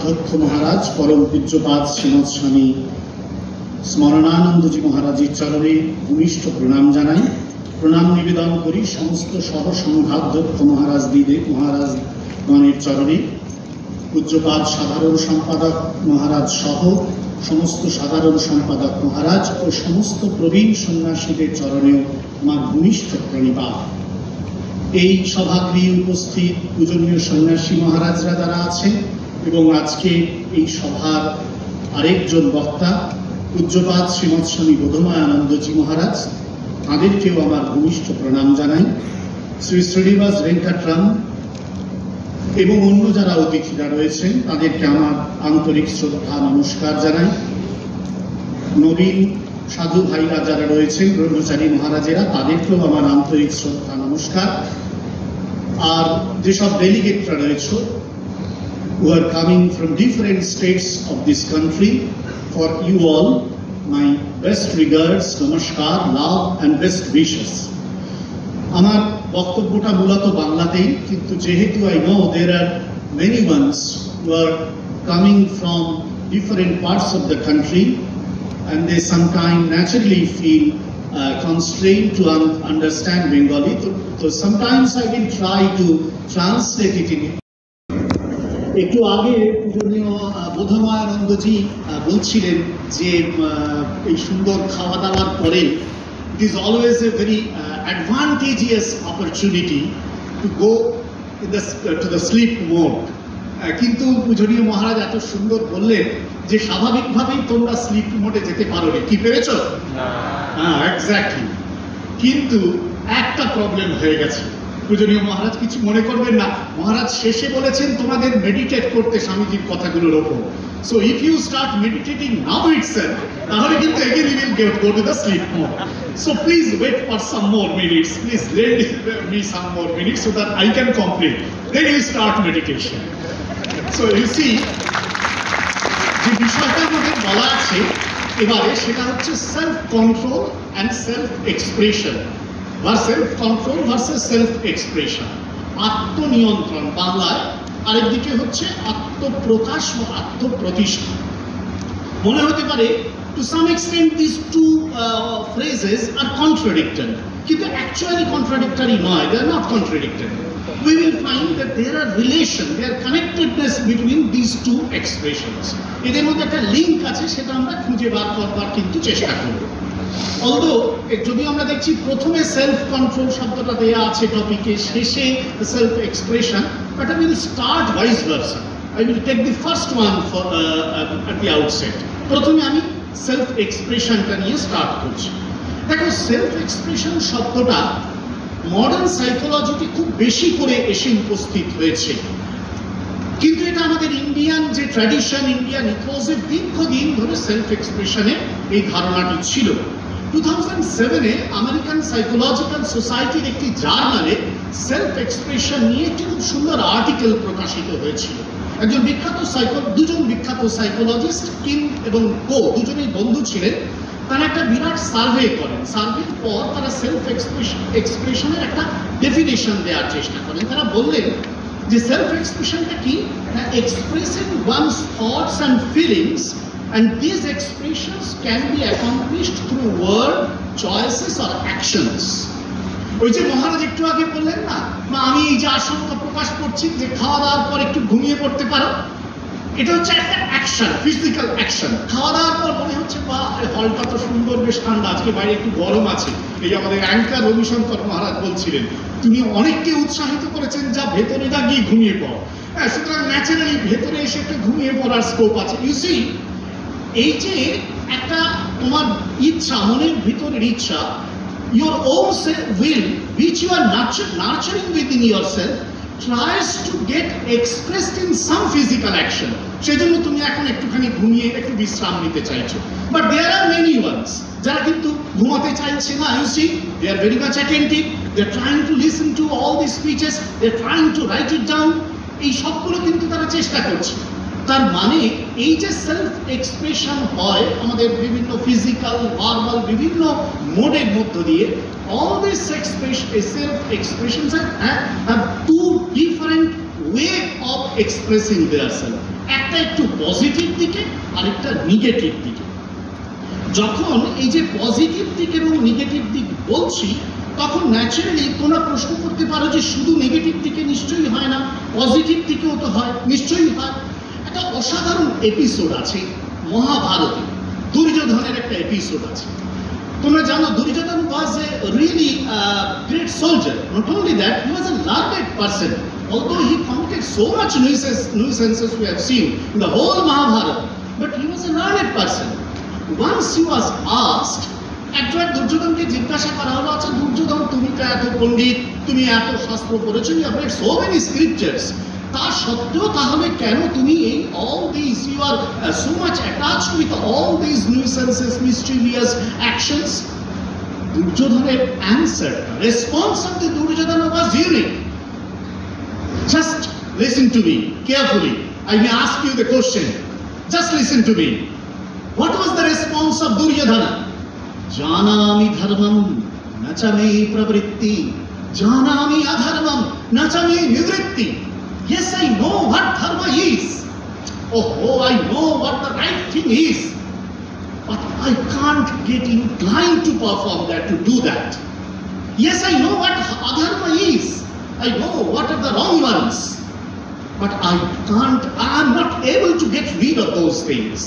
কোষাধ্যক্ষ মহারাজ পরম পূজ্যপাদ শ্রীমৎ স্বামী স্মরণানন্দজি মহারাজের চরণে ভূমিষ্ঠ প্রণাম জানাই। প্রণাম নিবেদন করি সমস্ত সহ সংঘাধ্যক্ষ মহারাজগণের চরণে, পূজ্যপাদ সাধারণ সম্পাদক মহারাজ সহ সমস্ত সাধারণ সম্পাদক মহারাজ ও সমস্ত প্রবীণ সন্ন্যাসীদের চরণেও আমার ভূমিষ্ঠ প্রণিপাত। এই সভাগৃহে উপস্থিত পূজনীয় সন্ন্যাসী মহারাজরা যারা আছেন এবং আজকে এই সভার আরেকজন বক্তা পূজ্যপাদ শ্রীমৎ স্বামী বোধময়ানন্দজি মহারাজ, তাদেরকেও আমার ভূমিষ্ঠ প্রণাম জানাই। শ্রী শ্রীনিবাস ভেঙ্কটরাম এবং অন্য যারা অতিথিরা রয়েছেন তাদেরকে আমার আন্তরিক শ্রদ্ধা নমস্কার জানাই। নবীন সাধু ভাইরা যারা রয়েছেন ব্রহ্মচারী মহারাজেরা, তাদেরকেও আমার আন্তরিক শ্রদ্ধা নমস্কার। আর যেসব ডেলিগেটরা রয়েছে, who are coming from different states of this country, for you all my best regards, namaskar, love and best wishes. আমার বক্তব্যটা মূলত বাংলাতেই, কিন্তু যেহেতু I know there are many ones who are coming from different parts of the country and they sometimes naturally feel constrained to understand Bengali, so sometimes I will try to translate it in. একটু আগে পূজনীয় বোধময়ানন্দজি বলছিলেন যে এই সুন্দর খাওয়া দাওয়ার পরে it is always a very advantageous opportunity to go to the sleep mode. কিন্তু পূজনীয় মহারাজ এত সুন্দর বললেন যে স্বাভাবিকভাবেই তোমরা স্লিপ মোডে যেতে পারো না। কি পেরেছো? হ্যাঁ, এক্স্যাক্টলি। কিন্তু একটা প্রবলেম হয়ে গেছে। পূজনীয় মহারাজ কিছু মনে করবেন না, মহারাজ শেষে বলেছেন তোমাদের মেডিটেট করতে স্বামীজির কথাগুলোর ওপর। So if you start meditating now itself, তাহলে কিন্তু again you will go to the sleep mode. So please wait for some more minutes. Please lend me some more minutes so that I can complete. Then you start meditation. So you see, যে বিষয়টার মধ্যে বলা আছে এবারে, সেটা হচ্ছে self control and self expression, বা self control versus self expression. আত্মনিয়ন্ত্রণ বাংলায়, আরেকদিকে হচ্ছে আত্মপ্রকাশ বা আত্মপ্রতিষ্ঠা। মনে হতে পারে to some extent these two phrases are contradictory, কিন্তু actually contradictory নয়, they are not contradictory. We will find that there are relation, there are connectedness between these two expressions. এদের মধ্যে একটা লিঙ্ক আছে, সেটা আমরা খুঁজে বার করবার কিন্তু চেষ্টা করব। অলদো যদি আমরা দেখছি প্রথমে সেলফ কন্ট্রোল শব্দটা দেয়া আছে টপিকে, শেষে self expression, but I will start vice versa. I will take the first one for at the outset. প্রথমে আমি সেলফ এক্সপ্রেশনটা নিয়ে স্টার্ট করছি। দেখো, সেলফ এক্সপ্রেশন শব্দটা মডার্ন সাইকোলজিতে খুব বেশি করে এসে উপস্থিত হয়েছে, কিন্তু এটা আমাদের ইন্ডিয়ান যে ট্র্যাডিশন, ইন্ডিয়ান ইথোসে দীর্ঘদিন ধরে সেলফ এক্সপ্রেশনের এই ধারণাটি ছিল। 2007-এ আমেরিকান সাইকোলজিক্যাল সোসাইটির একটি জার্নালে সেলফ এক্সপ্রেশন নিয়ে একটি খুব সুন্দর আর্টিকেল প্রকাশিত হয়েছিল। দুজন বিখ্যাত সাইকোলজিস্ট, কিম এবং কো, দুজনেই বন্ধু ছিলেন। তারা একটা বিরাট সার্ভে করেন। সার্ভের পর তারা সেলফ এক্সপ্রেশনের একটা ডেফিনেশন দেওয়ার চেষ্টা করেন। তারা বললেন যে সেলফ এক্সপ্রেশনটা কি, expressing one's thoughts and feelings, and these expressions can be accomplished through word, choices or actions. ওই যে মহারাজ একটু আগে বললেন না, আমি এই যে আশঙ্কা প্রকাশ করছি যে খাওয়া দাওয়ার পর একটু ঘুমিয়ে পড়তে পারো, এটা হচ্ছে একটা অ্যাকশন, ফিজিক্যাল অ্যাকশন। খাওয়া দাওয়ার পর মনে হচ্ছে বা হলটা তো সুন্দর, বেশ ঠান্ডা, আজকে বাইরে একটু গরম আছে। এই আমাদের অ্যাঙ্কার রবিশঙ্কর মহারাজ বলছিলেন, তিনি অনেককে উৎসাহিত করেছেন যা ভেতরে যা গিয়ে ঘুমিয়ে পড়ো। হ্যাঁ, সুতরাং ন্যাচারালি ভেতরে এসে একটা ঘুমিয়ে পড়ার স্কোপ আছে। ইউ সি, এই যে একটা তোমার ইচ্ছা, মনের ভিতরের ইচ্ছা, your own will which you are nurturing within yourself tries to get expressed in some physical action. সেজন্য তুমি এখন একটুখানি ঘুমিয়ে একটু বিশ্রাম নিতে চাইছো। But there are many ones যারা কিন্তু ঘুমাতে চাইছে না। You see, they are very much attentive, they are trying to listen to all these speeches, they are trying to write it down. এই সবগুলো কিন্তু তারা চেষ্টা করছে। তার মানে এই যে সেলফ এক্সপ্রেশন হয় আমাদের বিভিন্ন ফিজিক্যাল, ভার্বাল, বিভিন্ন মোডের মধ্য দিয়ে, all these self expressions have two different way of expressing their self. একটা একটু পজিটিভ দিকে আর একটা নেগেটিভ দিকে। যখন এই যে পজিটিভ দিক এবং নেগেটিভ দিক বলছি, তখন ন্যাচারালি তোমরা প্রশ্ন করতে পারো যে শুধু নেগেটিভ দিকে নিশ্চয়ই হয় না, পজিটিভ দিকেও তো হয়, নিশ্চয়ই হয়। একটা অসাধারণ এপিসোড আছে মহাভারতে, দুর্যোধনের একটা এপিসোড আছে। তোমরা জানো Duryodhan was a really great soldier. Not only that, he was a learned person. Although he committed so much nuisances we have seen in the whole Mahabharata, but he was a learned person. Once he was asked, একবার দুর্যোধনকে জিজ্ঞাসা করা হলো, আচ্ছা দুর্যোধন, তুমি তো এত পণ্ডিত, তুমি এত শাস্ত্র পড়েছো, you have read so many scriptures, তা সত্ত্বেও তাহলে কেন তুমি এই all these, you are so much attached with all these nuisances, mischievous actions? দুর্যোধনের answer, response of the Duryodhana was unique. Just listen to me carefully. I may ask you the question. Just listen to me. What was the response of Duryodhana? Janami dharmam nachame pravritti, janami adharmam nachame nivritti. Yes, I know what dharma is. Oh, I know what the right thing is. But I can't get inclined to perform that, to do that. Yes, I know what adharma is. I know what are the wrong ones. But I am not able to get rid of those things.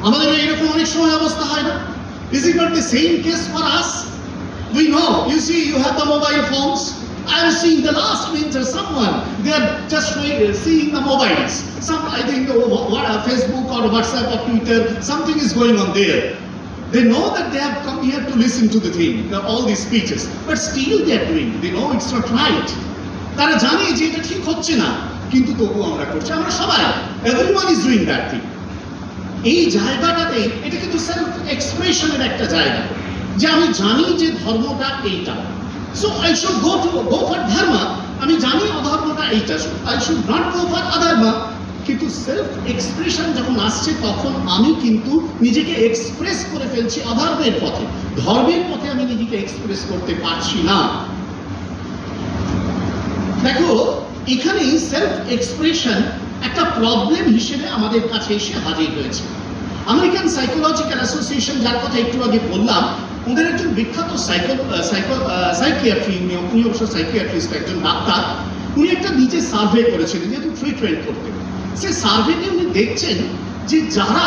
আমাদের এরকম অনেক সময় অবস্থা হয় না? Is it not the same case for us? We know, you see, you have the mobile phones. I am seeing the last winter someone, they are just seeing the mobiles. Some, I think, Facebook or WhatsApp or Twitter, something is going on there. They know that they have come here to listen to the thing, all these speeches, but still they are doing. They know it's not right. তারা জানে যে এটা ঠিক হচ্ছে না, কিন্তু তবুও আমরা করছি। আমরা সবাই, everyone is doing that thing. এই জায়গাটাতে এটা কিন্তু সেলফ এক্সপ্রেশনের একটা জায়গা, যে আমি জানি যে ধর্মটা এইটা, so I should go for dharma. আমি জানি অধর্মটা এইটা, I should not go for adharma. কিন্তু সেলফ এক্সপ্রেশন যখন আসছে, তখন আমি কিন্তু নিজেকে এক্সপ্রেস করে ফেলছি অধর্মের পথে, ধর্মের পথে আমি নিজেকে এক্সপ্রেস করতে পারছি না। দেখো, এখানেই সেলফ এক্সপ্রেশন একটা প্রবলেম হিসেবে আমাদের কাছে এসে হাজির হয়েছে। আমেরিকান সাইকোলজিক্যাল অ্যাসোসিয়েশন, যার কথা একটু আগে বললাম, ওদের একজন বিখ্যাত সাইকিয়াট্রি, উনি অবশ্য সাইকিয়াট্রিস্ট, একজন ডাক্তার, উনি একটা নিজে সার্ভে করেছিলেন, যেহেতু ট্রিটমেন্ট করতেন। সেই সার্ভেতে উনি দেখছেন যে যারা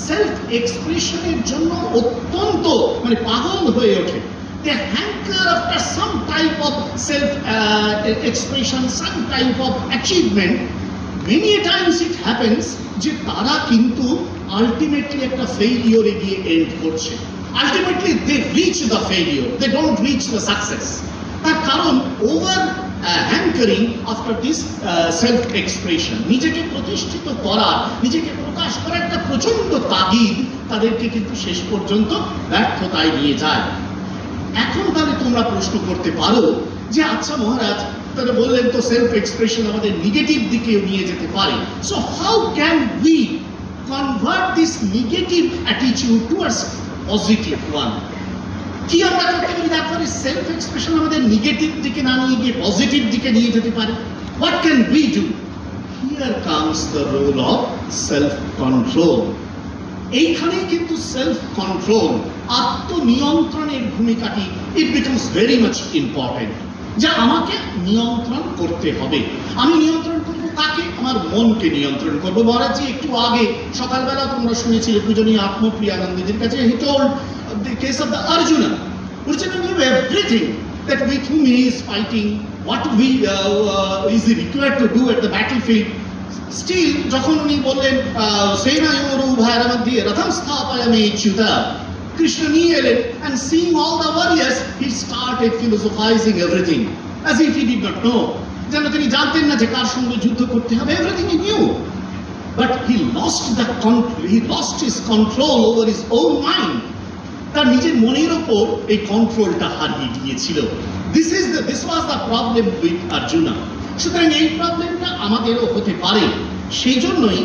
সেলফ এক্সপ্রেশনের জন্য অত্যন্ত পাগল হয়ে ওঠে, they hanker after some type of self expression, some type of achievement, many times it happens যে তারা কিন্তু আলটিমেটলি একটা ফেইলিওরে গিয়ে এন্ড করছে। Ultimately they reach the failure, they don't reach the success. তার কারণ over হ্যাঙ্কারিং after this self expression, নিজেকে প্রতিষ্ঠিত করা, নিজেকে প্রকাশ করার একটা প্রচন্ড তাগিদ তাদেরকে কিন্তু শেষ পর্যন্ত ব্যর্থতায় নিয়ে যায়। এখন তাহলে তোমরা প্রশ্ন করতে পারো যে আচ্ছা মহারাজ, তারা বললেন তো সেলফ এক্সপ্রেশন আমাদের নেগেটিভ দিকেও নিয়ে যেতে পারে, so how can we convert this negative attitude towards positive one? কি আমরা করতে পারি তারপরে সেলফ এক্সপ্রেশন আমাদের নেগেটিভ দিকে না নিয়ে গিয়ে পজিটিভ দিকে নিয়ে যেতে পারে? What can we do? Here comes the role of self control. এইখানেই কিন্তু সেলফ কন্ট্রোল, আত্মনিয়ন্ত্রণের ভূমিকাটি it becomes very much important. যা আমাকে নিয়ন্ত্রণ করতে হবে। আমি নিয়ন্ত্রণ করবো কাকে? আমার মনকে নিয়ন্ত্রণ করবো। মহারাজ একটু আগে সকালবেলা তোমরা শুনেছিলে পূজনীয় আত্মপ্রিয়ানন্দজির কাছে, he told the case of the Arjuna. Arjuna knew everything, that with whom he is fighting, what is he required to do at the battlefield. Still, যখন উনি বললেন সেনায়োর উভয়ের মধ্যে রথম স্থাপয়ামি চ্যুতা, কৃষ্ণ নিয়ে এলেন, and seeing all the warriors, he started philosophizing everything as if he did not know. যেন তিনি জানতেন না যে কার সঙ্গে যুদ্ধ করতে হবে। Everything he knew, but he lost his control over his own mind. তার নিজের মনের উপর এই কন্ট্রোলটা হারিয়ে গিয়েছিল। This was the problem with Arjuna. সুতরাং এই প্রবলেমটা আমাদেরও হতে পারে। সেই জন্যই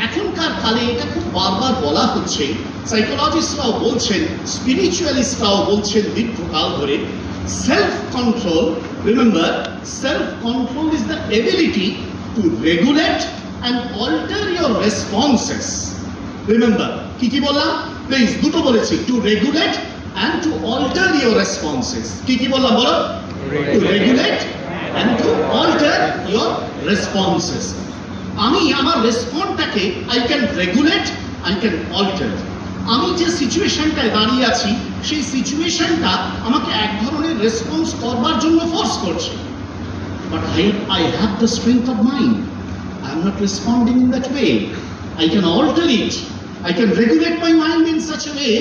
এখনকার কালে এটা খুব বারবার বলা হচ্ছে, সাইকোলজিস্টরাও বলছেন, স্পিরিচুয়ালিস্টরাও বলছেন দীর্ঘকাল ধরে, self control, remember, self control is the ability to regulate and alter your responses. Remember, কি বললাম? Please, দুটো বলেছি, to regulate and to alter your responses. কি বললাম বলো? To regulate and to alter your responses. আমি আমার রেসপন্সটাকে I can regulate, I can alter. আমি যে সিচুয়েশনটায় দাঁড়িয়ে আছি সেই সিচুয়েশনটা আমাকে এক ধরনের রেসপন্স করবার জন্য ফোর্স করছে, but I have the strength of mind. I am not responding in that way. I can alter it. I can regulate my mind in such a way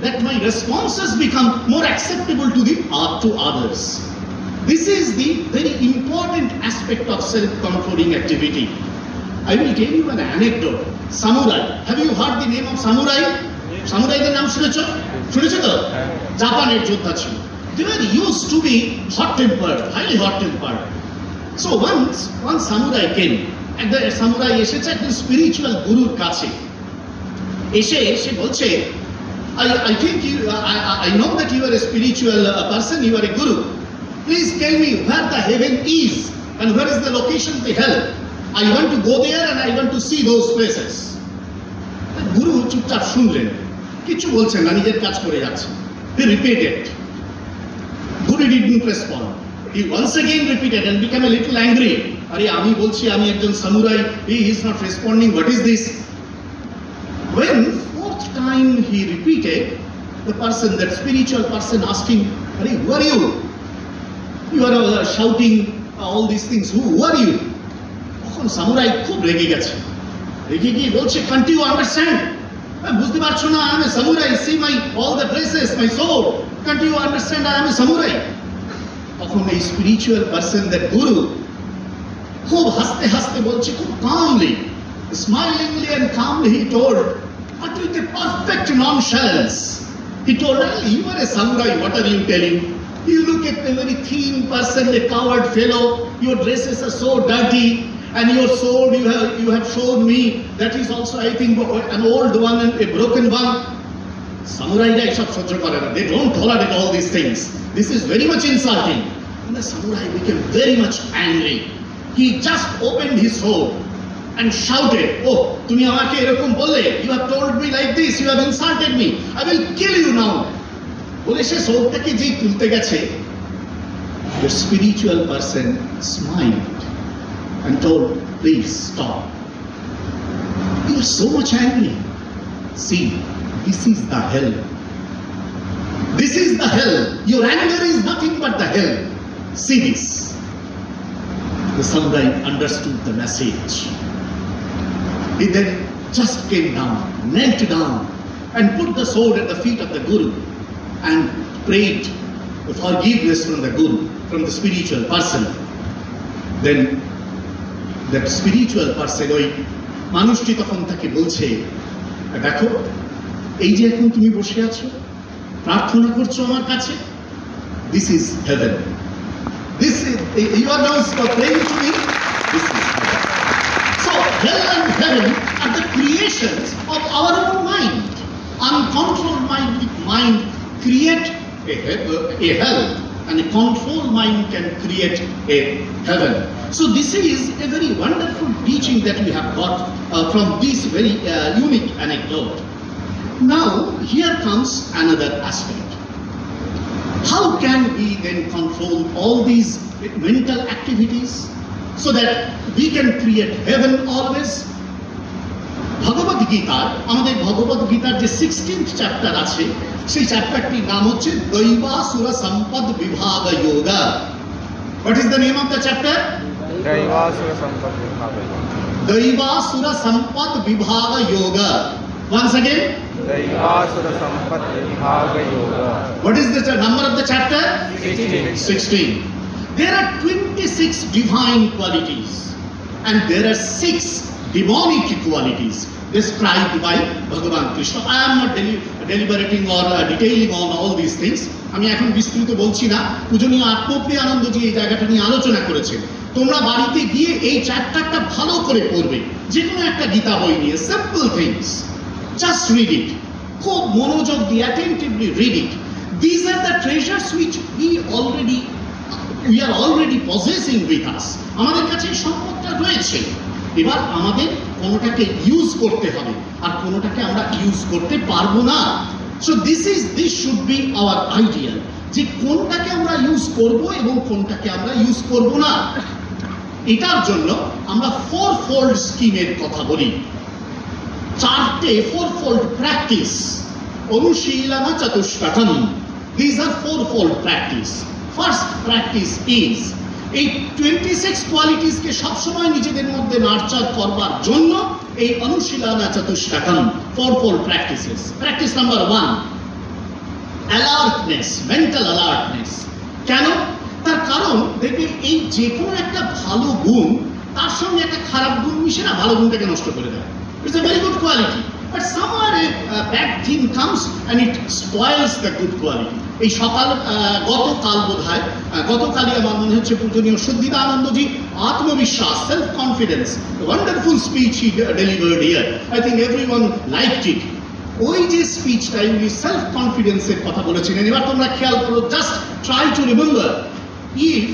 that my responses become more acceptable to others. This is the very important aspect of self-controlling activity. I will tell you an anecdote. Samurai. Have you heard the name of samurai? Samurai-দের নাম শুনেছো তো? জাপানের যোদ্ধা ছিল। They were used to be hot-tempered, highly hot-tempered. So one samurai came. একটা samurai এসেছে একটা spiritual গুরুর কাছে। এসে বলছে, I think I know that you are a spiritual person, you are a guru. Please tell me where the heaven is and where is the location of the hell. I want to go there and I want to see those places. গুরু চুপচাপ শুনলেন, কিছু বলছেন না, নিজের কাজ করে যাচ্ছে। He repeated. Guru didn't respond. He once again repeated and became a little angry. আরে আমি বলছি আমি একজন samurai, he is not responding. What is this? When fourth time he repeated, the person, that spiritual person, asked him, "Are who are you? You are shouting all these things. Who are you?" তখন samurai খুব রেগে গেছে। রেগে গিয়ে বলছে, "Can't you understand? বুঝতে পারছো না? I am a samurai. See my all the dresses, my sword. Can't you understand? I am a samurai." তখন এই spiritual person, that guru, খুব হাসতে হাসতে বলছে, খুব calmly, smilingly and calmly he told, but with a perfect nonchalance, he told, "You are a samurai, what are you telling? You look at a very thin person, a coward fellow, your dresses are so dirty, and your sword you have shown me, that is also I think an old one and a broken one." Samurai-ra eshob sojjo kore na, they don't tolerate all these things. This is very much insulting. And the samurai became very much angry. He just opened his sword and shouted, "Oh, tumi amake erokom bolle, you have told me like this, you have insulted me, I will kill you now." Bole she swordtake je tulte geche, the spiritual person smiled and told, "Please stop. You are so much angry. See, this is the hell. This is the hell. Your anger is nothing but the hell. See this." The samurai understood the message. He then just came down, knelt down, and put the sword at the feet of the guru and prayed for forgiveness from the guru, from the spiritual person. Then that spiritual person, ওই মানুষটি তখন তাকে বলছে, "দেখো, এই যে এখন তুমি বসে আছো, প্রার্থনা করছো আমার কাছে, this is heaven. This is, you are now praying to me, this is heaven." So hell and heaven are the creations of our own mind. Uncontrolled mind create a hell, and a controlled mind can create a heaven. So this is a very wonderful teaching that we have got from this very unique anecdote. Now here comes another aspect. How can we then control all these mental activities so that we can create heaven always? ভগবত গীতার, আমাদের ভগবত গীতার যে 16th chapter আছে, সেই চ্যাপ্টারটির নাম হচ্ছে দৈবাসুর সম্পদ বিভাগ যোগ। What is the name of the chapter? দৈবাসুর সম্পদ বিভাগ যোগ। দৈবাসুর সম্পদ বিভাগ যোগ। Once again, দৈবাসুর সম্পদ বিভাগ যোগ। What is the number of the chapter? 16. There are 26 divine qualities and there are 6 demonic qualities described by Bhagavan Krishna. I am not deliberating or detailing on all these things. আমি এখন বিস্তারিত বলছি না। পূজনীয় আত্মপ্রিয়ানন্দজি এই জায়গাটা নিয়ে আলোচনা করেছেন। তোমরা বাড়িতে গিয়ে এই চ্যাপ্টারটা ভালো করে পড়বে, যে কোনো একটা গীতা বই নিয়ে, simple things, just read it, খুব মনোযোগ দিয়ে attentively read it. These are the treasures which we are already possessing with us. আমাদের কাছে সম্পদটা রয়েছে। এবার আমাদের কোনোটাকে ইউজ করতে হবে আর কোনোটাকে আমরা ইউজ করতে পারবো না। So this should be hour idea, যে কোনটাকে আমরা ইউজ করব এবং কোনটাকে আমরা ইউজ করব না। এটার জন্য আমরা ফোরফোল্ড স্কিমের কথা বলি, চারটে ফোরফোল্ড প্র্যাকটিস, অনুশীলন চতুষ্পথম। These are fourfold practice. First practice is এই 26 কোয়ালিটিস কে সবসময় নিজেদের মধ্যে নার্চার করবার জন্য এই অনুশীলন চতুষ্পথম, fourfold practices. Practice number 1, alertness, mental alertness. কেন? তার কারণ দেখবেন এই যে কোনো একটা ভালো গুণ তার সঙ্গে একটা খারাপ গুণ মিশে না ভালো গুণটাকে নষ্ট করে দেয়। It's a very good quality, but somewhere a bad thing comes and it spoils the good quality. এই গতকাল বোধহয় গতকালই আমার মনে হচ্ছে পূজনীয় সদ্দিদানন্দজি আত্মবিশ্বাস, self confidence, wonderful speech he delivered here. I think everyone liked it. ওই যে স্পিচটা উনি সেলফ কনফিডেন্সের কথা বলেছিলেন, এবার তোমরা খেয়াল করো, just try to remember, if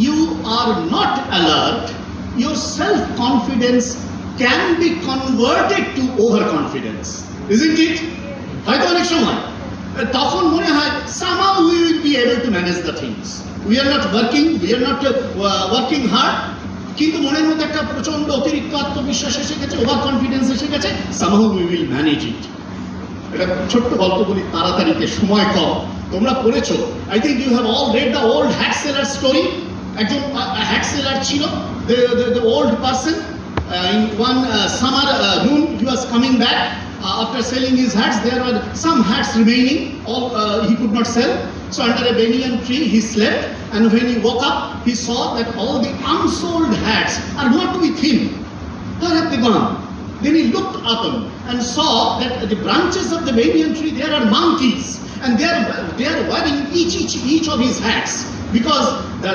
you are not alert, your self confidence can be converted to over confidence, isn't it? হয়তো অনেক সময় তখন মনে হয় somehow we will be able to manage the things, we are not working hard, কিন্তু মনের মধ্যে একটা প্রচন্ড অতিরিক্ত আত্মবিশ্বাস এসে গেছে, ওভার কনফিডেন্স এসে গেছে, somehow we will manage it. এটা ছোট্ট গল্প বলি তাড়াতাড়িতে, সময় কম। তোমরা পড়েছো, I think you have all read the old hat seller story. একজন hat seller ছিল, the old person, in one summer noon he was coming back after selling his hats. There were some hats remaining, all he could not sell, so under a banyan tree he slept, and when he woke up he saw that all the unsold hats are not with him. Where have they gone? Then he looked up and saw that the branches of the banyan tree, there are monkeys, and they are wearing each of his hats, because the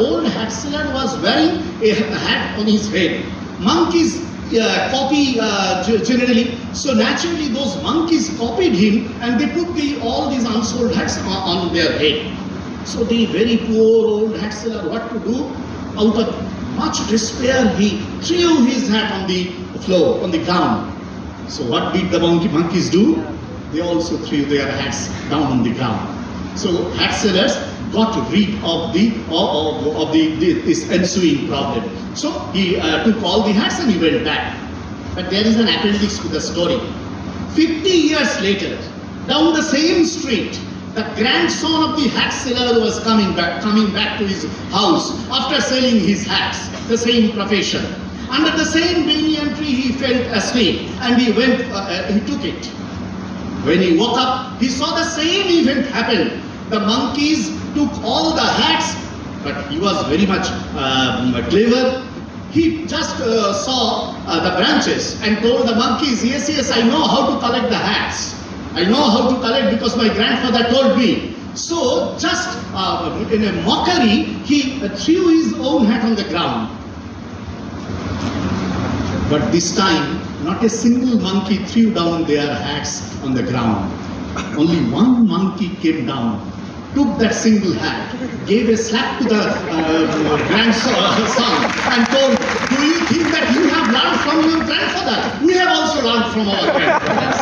old hat seller was wearing a hat on his head. Monkeys copy generally, so naturally those monkeys copied him and they put all these unsold hats on their head. So the very poor old hat seller, what to do? Out of much despair, he threw his hat on the floor, on the ground. So what did the monkeys do? They also threw their hats down on the ground. So hat sellers got rid of this ensuing problem. So he took all the hats and he went back. But there is an appendix to the story. 50 years later, down the same street, the grandson of the hat seller was coming back to his house after selling his hats, the same profession. Under the same banyan tree he fell asleep, and he took it. When he woke up, he saw the same event happen. The monkeys took all the hats, but he was very much clever. He just saw the branches and told the monkeys, yes, I know how to collect the hats. I know how to collect because my grandfather told me. So just in a mockery, he threw his own hat on the ground. But this time, not a single monkey threw down their hats on the ground. Only one monkey came down, took that single hat, gave a slap to the grandson and told, do you think that you have learned from your grandfather? We have also learned from our grandfathers.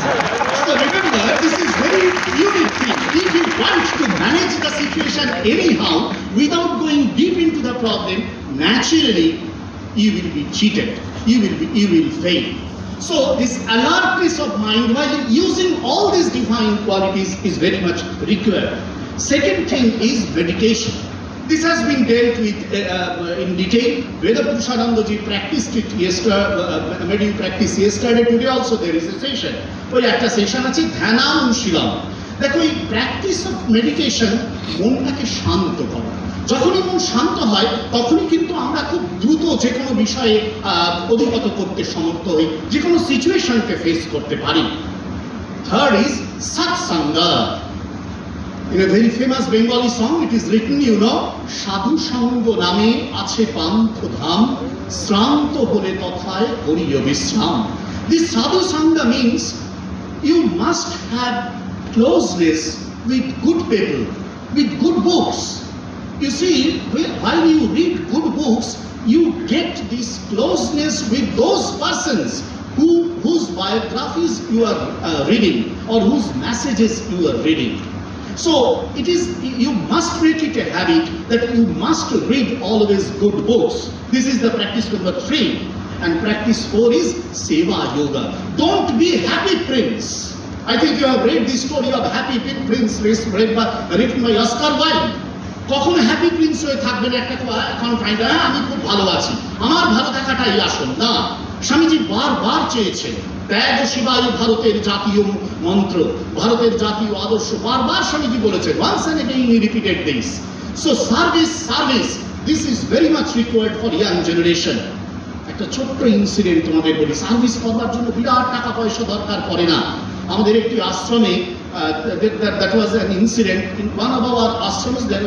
So remember, this is very unique thing. If you want to manage the situation anyhow, without going deep into the problem, naturally you will be cheated, you will fail. So this alertness of mind while using all these divine qualities is very much required. Second thing is meditation. This has been dealt with in detail. Vedapushanandaji practiced it yesterday, made you practice yesterday. Today also there is a session. ওই একটা session আছে ধ্যানানুশীলন। দেখো এই practice of meditation মনটাকে শান্ত করে। যখনই মন শান্ত হয় তখনই কিন্তু আমরা খুব দ্রুত যে কোনো বিষয়ে অধিগত করতে সমর্থ হই, যে কোনো সিচুয়েশনকে ফেস করতে পারি। Third is Satsang. In a very famous Bengali song, it is written, you know, সাধু সঙ্গ নামে আছে পান্থ ধাম, শ্রান্ত হলে তথায় করিও বিশ্রাম। This sadhu sangha means you must have closeness with good people, with good books, You see, while you read good books, you get this closeness with those persons whose biographies you are reading or whose messages you are reading. So it is, you must make it a habit that you must read always good books. This is the practice number 3. And practice 4 is Seva Yoga. Don't be Happy Prince. I think you have read the story of Happy Prince written by Oscar Wilde. কখনো happy Prince হয়ে থাকবেন একটা এখন find আমি খুব ভালো আছি, আমার ভালো থাকাটাই আসল না। স্বামীজি বারবার চেয়েছেন ত্যাগ শিবায় ভারতের জাতীয় মন্ত্র, ভারতের জাতীয় আদর্শ, বারবার স্বামীজি বলেছেন। once and again he repeated this. So service, this is very much required for young generation. একটা ছোট্ট ইনসিডেন্ট তোমাদের বলি। সার্ভিস করবার জন্য বিরাট টাকা পয়সা দরকার পড়ে না। আমাদের একটি আশ্রমে that was an incident in one of our ashrams. There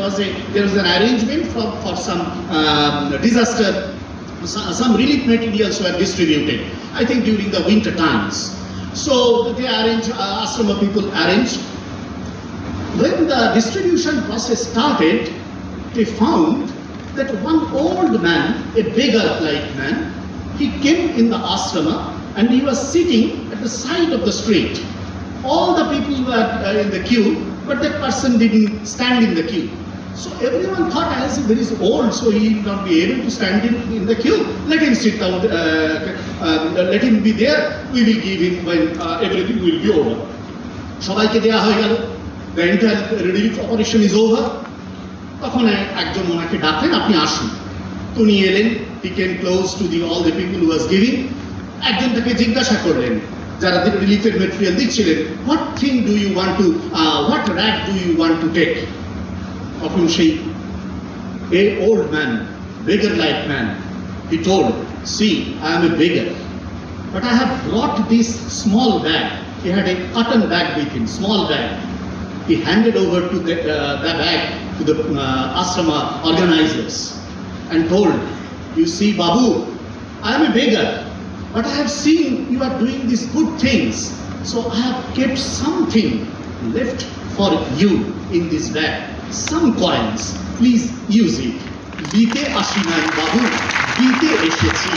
was an arrangement for some disaster. Some relief materials were distributed, I think during the winter times. So they arranged, ashrama people arranged. When the distribution process started, they found that one old man, a beggar-like man, he came in the ashrama and he was sitting at the side of the street. All the people were in the queue, but that person didn't stand in the queue. So everyone thought, as he is old, so he will not be able to stand in the queue. Let him sit down, let him be there. We will give him when everything will be over. সবাইকে দেয়া হয়ে গেল, the entire relief operation is over. তখন একজন ওনাকে ডাকলেন, আপনি আসুন। উনি এলেন, he came close to all the people who was giving. একজন তাকে জিজ্ঞাসা করলেন, যারা রিলিফের মেটেরিয়াল দিচ্ছিলেন, what thing do you want to, what rag do you want to take? তখন সেই a old man, beggar-like man, he told, see, I am a beggar, but I have brought this small bag. He had a cotton bag with him, small bag. He handed over to the bag to the ashrama organizers and told, you see, Babu, I am a beggar, but I have seen you are doing these good things, so I have kept something left for you in this bag, some coins, please use it. Dite ashinai Babu, dite eshechi.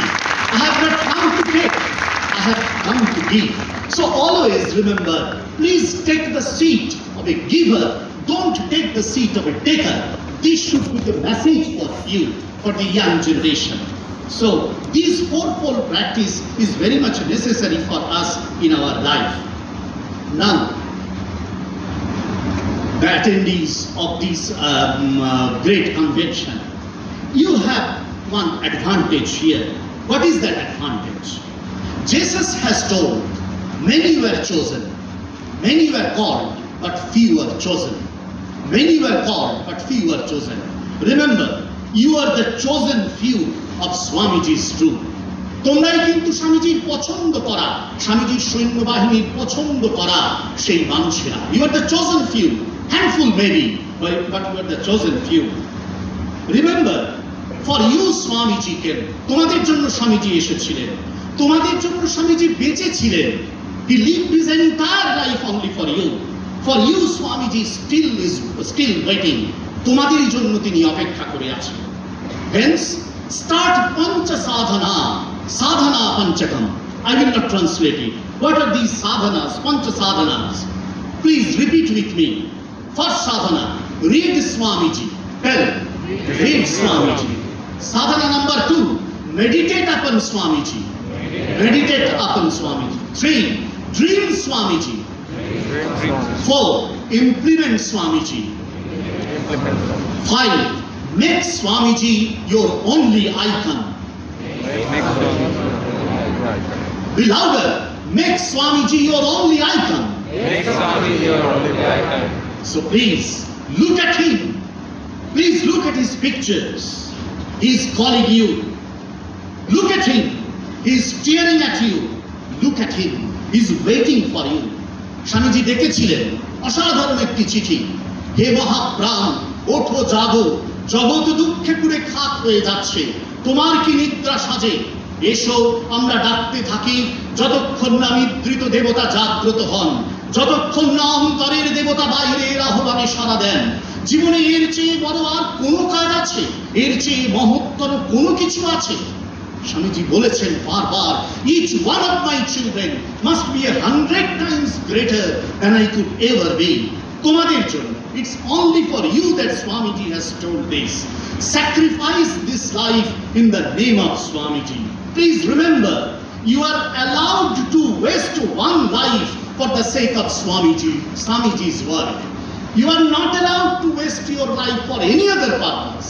I have not come to take, I have come to give. So always remember, please take the seat of a giver, don't take the seat of a taker. This should be the message for you, for the young generation. So this fourfold practice is very much necessary for us in our life. Now, the attendees of this great convention, you have one advantage here. What is that advantage? Jesus has told, many were chosen, many were called, but few were chosen. Many were called, but few were chosen. Remember, you are the chosen few of Swamiji's troop. তোমরাই কিন্তু স্বামীজির পছন্দ করা, স্বামীজির সৈন্যবাহিনীর পছন্দ করা সেই মানুষেরা। You are the chosen few, handful maybe, but you are the chosen few. Remember, for you Swamiji came. তোমাদের জন্য স্বামীজি এসেছিলেন, তোমাদের জন্য স্বামীজি বেঁচে ছিলেন। He lived his entire life only for you. For you Swamiji still waiting. তোমাদের জন্য তিনি অপেক্ষা করে আছেন। Hence, start pancha sadhana, sadhana panchakam. I will not translate it. What are these sadhanas, pancha sadhanas? Please repeat with me. First sadhana, read Swamiji. Tell, read Swamiji. Sadhana number 2, meditate upon Swamiji. Meditate upon Swamiji. 3, dream Swamiji. 4, implement Swamiji. 5, make Swamiji your only icon. Be louder. Make Swamiji your only icon. Make Swamiji your only icon. So please, look at him. Please look at his pictures. He is calling you. Look at him. He is staring at you. Look at him. He is waiting for you. Swamiji ডেকেছিলেন, অসাধারণ একটি চিঠি। হে মহাপ্রাণ, ওঠো জাগো, জগৎ দুঃখে পুরে খাক হয়ে যাচ্ছে, তোমার কি নিদ্রা সাজে? এসো আমরা ডাকতে থাকি, যতক্ষণ না নিদ্রিত দেবতা জাগ্রত হন, যতক্ষণ না অন্তরের দেবতা বাইরের আহ্বানে সাড়া দেন, জীবনে এর চেয়ে বড় আর কোনো কাজ আছে? এর চেয়ে মহত্তর কোনো কিছু আছে? স্বামীজি বলেছেন বারবার, each one of my children must be 100 times greater than I could ever be. তোমাদের জন্য, it's only for you that Swamiji has told this. Sacrifice this life in the name of Swamiji. Please remember, you are allowed to waste one life for the sake of Swamiji's work. You are not allowed to waste your life for any other purpose.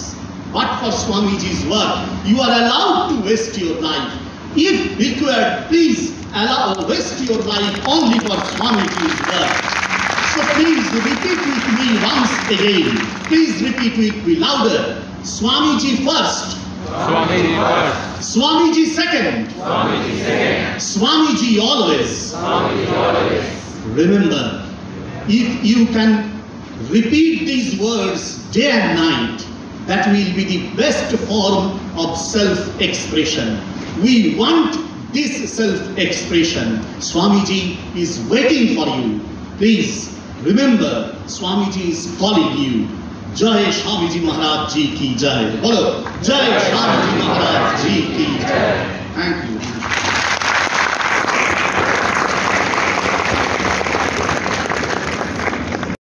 But for Swamiji's work, you are allowed to waste your life. If required, please waste your life only for Swamiji's work. So please repeat with me once again. Please repeat with me louder. Swamiji first. Swamiji first. Swamiji second. Swamiji second. Swamiji always. Swamiji always. Remember, if you can repeat these words day and night, that will be the best form of self-expression. We want this self-expression. Swamiji is waiting for you. Please remember, Swamiji is calling you. Jai Swamiji Maharaj Ji ki Jai. Bolo, Jai Swamiji Maharaj Ji ki Jai. Thank you.